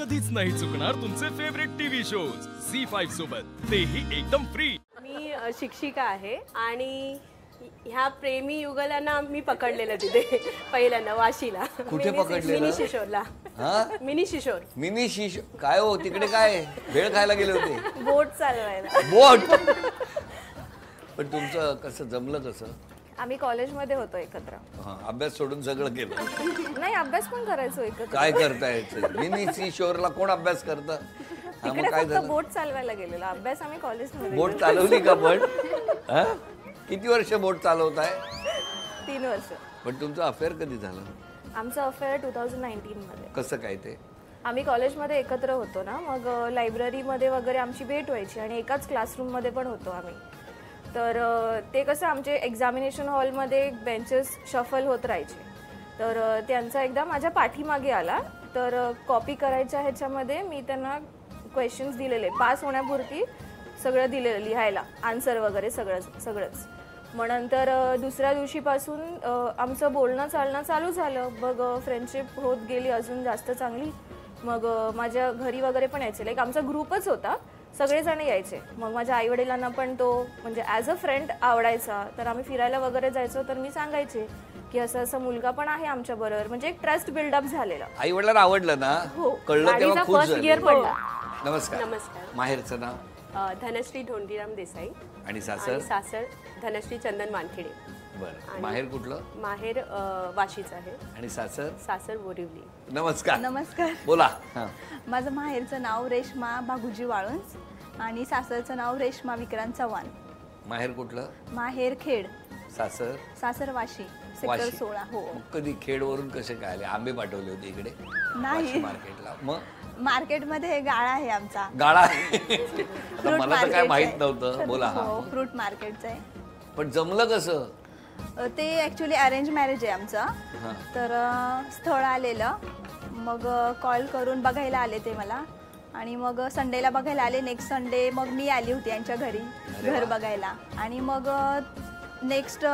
कधीच नाही चुकणार तुमचे फेवरेट टीव्ही शोज झी5 सोबत, तेही एकदम फ्री। मी शिक्षिका आहे आणि ह्या प्रेमी युगलांना मी पकडलेलं तिथे पहिल्यांदा वाशीला। कुठे पकडलेलं? मिनी शिशोरला। हां, मिनी शिशोर। मिनी शिशोर काय हो? तिकडे काय भेळ खायला गेले होते? बोट चालवायला। बोट? पण तुमचं कसं जमलं कसं? आम्ही कॉलेजमध्ये होतो एकत्र। हां, अभ्यास सोडून सगळं केलं? नाही, अभ्यास पण करायचो एकत्र। काय करतायचं? मिनी शिशोरला कोण अभ्यास करतं? तिकडे फक्त बोट चालवायला गेलेलो, अभ्यास आम्ही कॉलेजमध्ये। बोट चालवली का पण? हां, किती वर्ष बोट चालवताय? 3 वर्ष। पण तुमचं अफेअर कधी झालं? आमचं अफेअर 2019 मध्ये। कसं काय ते? आम्ही कॉलेजमध्ये एकत्र होतो ना, मग लायब्ररीमध्ये वगैरे आमची भेट व्हायची आणि एकाच क्लासरूममध्ये पण होतो आम्ही। तर ते कसं आमचे एक्झामिनेशन हॉलमध्ये बेंचेस शफल होत राहायचे, तर त्यांचा एकदा माझ्या पाठीमागे आला, तर कॉपी करायच्या ह्याच्यामध्ये मी त्यांना क्वेश्चन्स दिलेले, पास होण्यापुरती सगळं दिलेलं लिहायला, आन्सर वगैरे सगळंच। मग नंतर दुसऱ्या दिवशीपासून आमचं बोलणं चालणं चालू झालं, मग फ्रेंडशिप होत गेली अजून जास्त चांगली। मग माझ्या घरी वगैरे पण यायचे, लाईक आमचा ग्रुपच होता, सगळेजण यायचे। मग माझ्या आईवडिलांना पण तो म्हणजे ॲज अ फ्रेंड आवडायचा, तर आम्ही फिरायला वगैरे जायचो, तर मी सांगायचे की असं असं मुलगा पण आहे आमच्या बरोबर, म्हणजे एक ट्रस्ट बिल्डअप झालेला। आईवडिलांना आवडलं ना? हो, कळलं तेव्हा खूप फर्स्ट गिअर पडला। नमस्कार। नमस्कार। माहेरचं नाव? धनश्री ढोंडीराम देसाई। आणि सासर? सासर धनश्री चंदन मानखेडे। बरं, माहेर कुठलं? माहेर वाशीच आहे। आणि सासर? सासर बोरिवली। नमस्कार। नमस्कार। बोला। हां, माझं माहेरचं नाव रेश्मा भागुजी वाळुंज आणि सासरचं नाव रेश्मा विक्रांत चव्हाण। माहेर कुठलं? माहेर खेड। सासर? सासर वाशी, सेक्टर 16। हो। मग कधी खेडवरून कसे काय आले? आंबे पाठवले होते इकडे नाही, मार्केटला? मग मार्केटमध्ये गाळा आहे आमचा। गाळा? आता मला तर काय माहित नव्हतं। बोला। हो, फ्रूट मार्केटचं आहे। पण जमलं कसं? ते ॲक्च्युली अरेंज मॅरेज आहे आमचं, तर स्थळ आलेलं, मग कॉल करून बघायला आले ते मला, आणि मग संडेला बघायला आले। नेक्स्ट संडे मग मी आली होती यांच्या घरी घर बघायला, आणि मग नेक्स्ट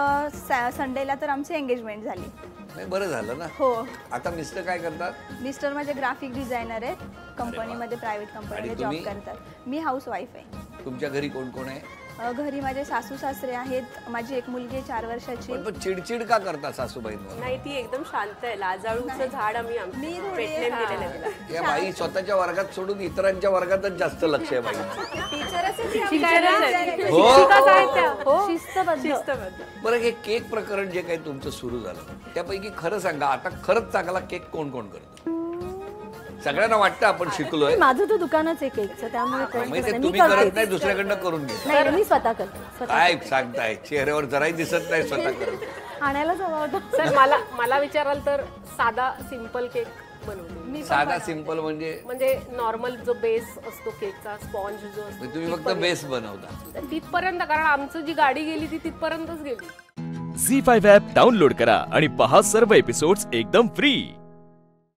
संडेला तर आमची एंगेजमेंट झाली। नाही, बरं झालं ना। हो। आता मिस्टर काय करतात? मिस्टर माझे ग्राफिक डिझायनर आहेत, कंपनीमध्ये, प्रायव्हेट कंपनीमध्ये जॉब करतात। मी हाऊस वाईफ आहे। तुमच्या घरी कोण कोण आहे? घरी माझे सासू सासरे आहेत, माझी एक मुलगी 4 वर्षाची। पण चिडचिड का करता सासूबाईंवर? नाही, ती एकदम शांत आहे, लाजाळूचं झाड आम्ही पेटलेलं दिलेलं तिला। या बाई स्वतःच्या वर्गात सोडून इतरांच्या वर्गातच जास्त लक्ष आहे बाई। बरं, हे केक प्रकरण जे काही तुमचं सुरू झालं, त्यापैकी खरं सांगा, आता खरंच चांगला केक कोण कोण करतो? सगळ्यांना वाटतं आपण शिकलोय। माझं तर दुकानच आहे केकचं, त्यामुळे तुम्ही करत नाही, दुसऱ्याकडनं करून घेता? नाही, मी स्वतः करते। काय सांगताय? चेहऱ्यावर जराही दिसत नाही स्वतः करत। आणायलाच हवा होता। सर, मला विचाराल तर साधा सिंपल केक बनवते। साधा सिंपल म्हणजे नॉर्मल जो बेस असतो केकचा, स्पॉन्ज जो असतो, तुम्ही फक्त बेस बनवता तिथपर्यंत, कारण आमचं जी गाडी गेली ती तिथपर्यंतच गेली। झी5 ॲप डाउनलोड करा आणि पहा सर्व एपिसोड्स एकदम फ्री।